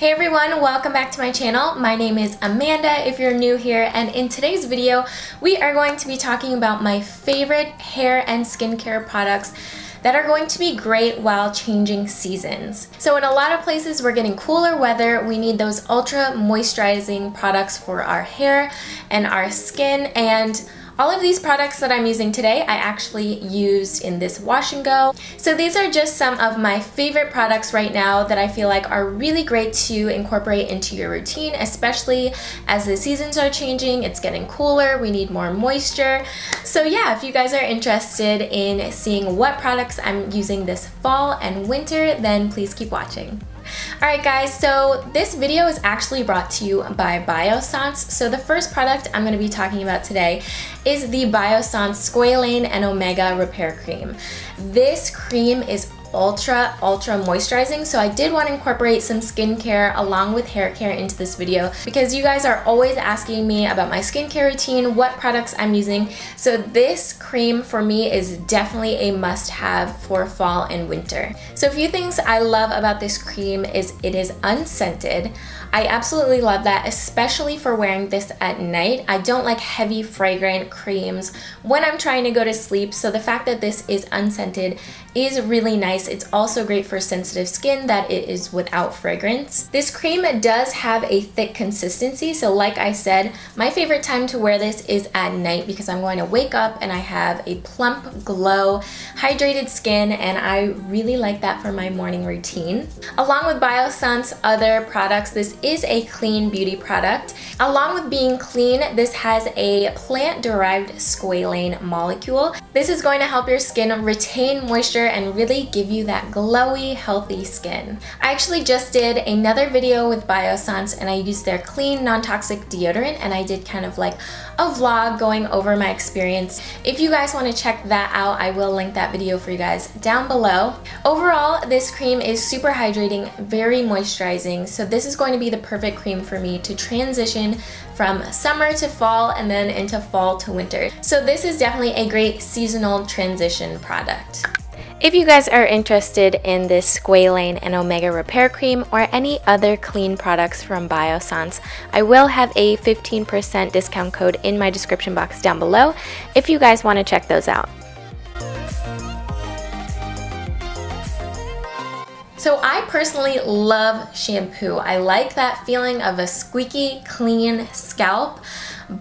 Hey everyone, welcome back to my channel. My name is Amanda if you're new here, and in today's video we are going to be talking about my favorite hair and skincare products that are going to be great while changing seasons. So in a lot of places we're getting cooler weather, we need those ultra moisturizing products for our hair and our skin, and all of these products that I'm using today, I actually used in this wash and go. So these are just some of my favorite products right now that I feel like are really great to incorporate into your routine, especially as the seasons are changing, it's getting cooler, we need more moisture. So yeah, if you guys are interested in seeing what products I'm using this fall and winter, then please keep watching. Alright guys, so this video is actually brought to you by Biossance. So the first product I'm going to be talking about today is the Biossance Squalene and Omega Repair Cream. This cream is ultra moisturizing, so I did want to incorporate some skincare along with hair care into this video because you guys are always asking me about my skincare routine, what products I'm using. So this cream for me is definitely a must-have for fall and winter. So a few things I love about this cream is it is unscented. I absolutely love that, especially for wearing this at night. I don't like heavy fragrant creams when I'm trying to go to sleep, so the fact that this is unscented is really nice. It's also great for sensitive skin that it is without fragrance. This cream does have a thick consistency, so like I said, my favorite time to wear this is at night because I'm going to wake up and I have a plump, glow, hydrated skin, and I really like that for my morning routine. Along with Biossance other products, this is a clean beauty product. Along with being clean, this has a plant-derived squalane molecule. This is going to help your skin retain moisture and really give you that glowy, healthy skin. I actually just did another video with Biossance and I used their clean, non-toxic deodorant, and I did kind of like a vlog going over my experience. If you guys want to check that out, I will link that video for you guys down below. Overall, this cream is super hydrating, very moisturizing, so this is going to be the perfect cream for me to transition from summer to fall and then into fall to winter. So this is definitely a great seasonal transition product. If you guys are interested in this Squalane and Omega Repair Cream or any other clean products from Biossance, I will have a 15% discount code in my description box down below if you guys want to check those out. So I personally love shampoo. I like that feeling of a squeaky, clean scalp,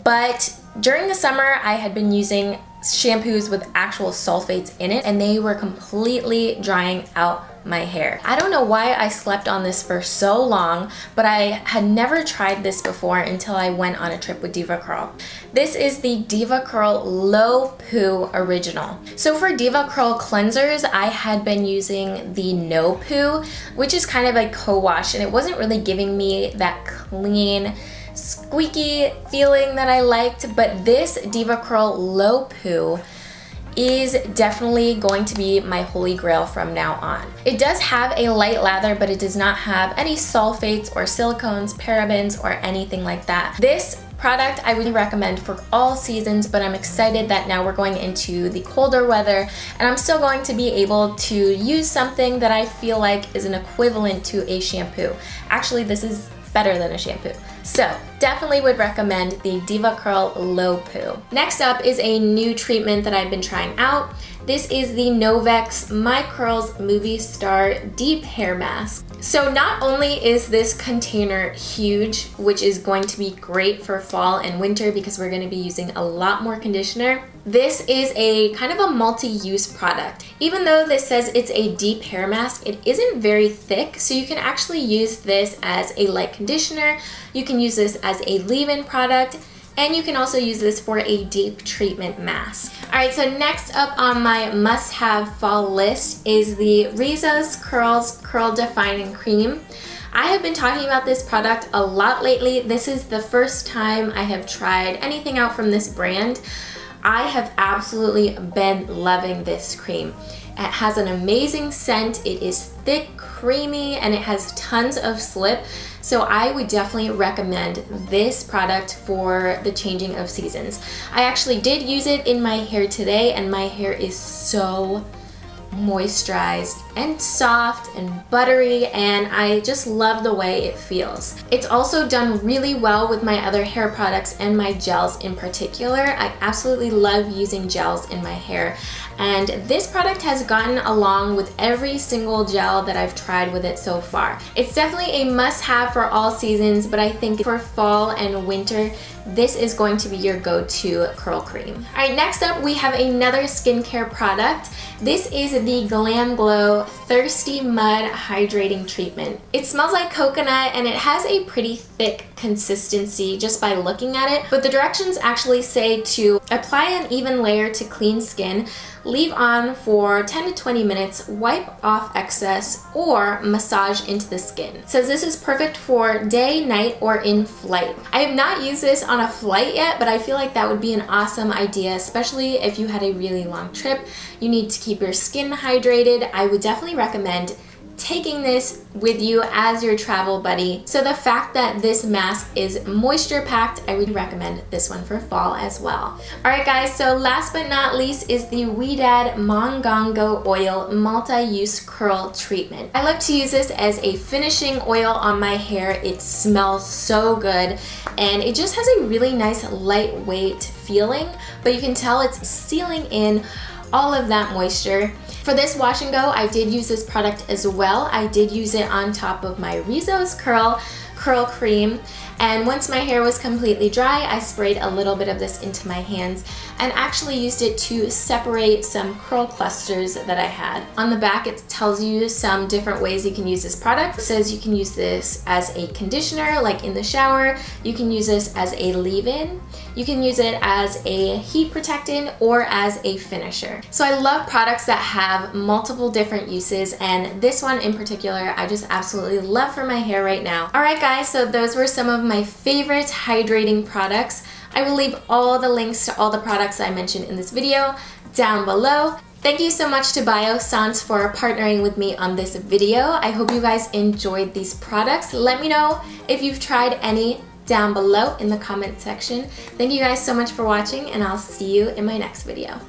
but during the summer I had been using shampoos with actual sulfates in it and they were completely drying out my hair. I don't know why I slept on this for so long, but I had never tried this before until I went on a trip with DevaCurl. This is the DevaCurl Low Poo Original. So for DevaCurl cleansers, I had been using the No Poo, which is kind of like co-wash, and it wasn't really giving me that clean, squeaky feeling that I liked, but this DevaCurl Low Poo is definitely going to be my holy grail from now on. It does have a light lather, but it does not have any sulfates or silicones, parabens, or anything like that. This product I would recommend for all seasons, but I'm excited that now we're going into the colder weather and I'm still going to be able to use something that I feel like is an equivalent to a shampoo. Actually, this is better than a shampoo. So definitely would recommend the DevaCurl Low Poo. Next up is a new treatment that I've been trying out. This is the Novex My Curls Movie Star Deep Hair Mask. So not only is this container huge, which is going to be great for fall and winter because we're going to be using a lot more conditioner, this is a kind of a multi-use product. Even though this says it's a deep hair mask, it isn't very thick, so you can actually use this as a light conditioner, you can use this as a leave-in product, and you can also use this for a deep treatment mask. Alright, so next up on my must-have fall list is the Rizos Curls Curl Defining Cream. I have been talking about this product a lot lately. This is the first time I have tried anything out from this brand. I have absolutely been loving this cream. It has an amazing scent, it is thick, creamy, and it has tons of slip. So I would definitely recommend this product for the changing of seasons. I actually did use it in my hair today and my hair is so moisturized and soft and buttery, and I just love the way it feels. It's also done really well with my other hair products and my gels in particular. I absolutely love using gels in my hair, and this product has gotten along with every single gel that I've tried with it so far. It's definitely a must-have for all seasons, but I think for fall and winter, this is going to be your go-to curl cream. All right, next up we have another skincare product. This is the Glamglow ThirstyMud Hydrating Treatment. It smells like coconut and it has a pretty thick consistency just by looking at it, but the directions actually say to apply an even layer to clean skin, leave on for 10 to 20 minutes, wipe off excess, or massage into the skin. It says this is perfect for day, night, or in flight. I have not used this on a flight yet, but I feel like that would be an awesome idea, especially if you had a really long trip. You need to keep your skin hydrated. I would definitely recommend taking this with you as your travel buddy. So the fact that this mask is moisture packed, I would recommend this one for fall as well. Alright guys, so last but not least is the Ouidad Mongongo Oil Multi-Use Curl Treatment. I love to use this as a finishing oil on my hair. It smells so good and it just has a really nice lightweight feeling, but you can tell it's sealing in all of that moisture. For this wash and go, I did use this product as well. I did use it on top of my Rizos curl cream, and once my hair was completely dry, I sprayed a little bit of this into my hands and actually used it to separate some curl clusters that I had. On the back, it tells you some different ways you can use this product. It says you can use this as a conditioner, like in the shower. You can use this as a leave-in. You can use it as a heat protectant or as a finisher. So I love products that have multiple different uses, and this one in particular, I just absolutely love for my hair right now. All right guys, so those were some of my favorite hydrating products. I will leave all the links to all the products I mentioned in this video down below. Thank you so much to Biossance for partnering with me on this video. I hope you guys enjoyed these products. Let me know if you've tried any down below in the comment section. Thank you guys so much for watching, and I'll see you in my next video.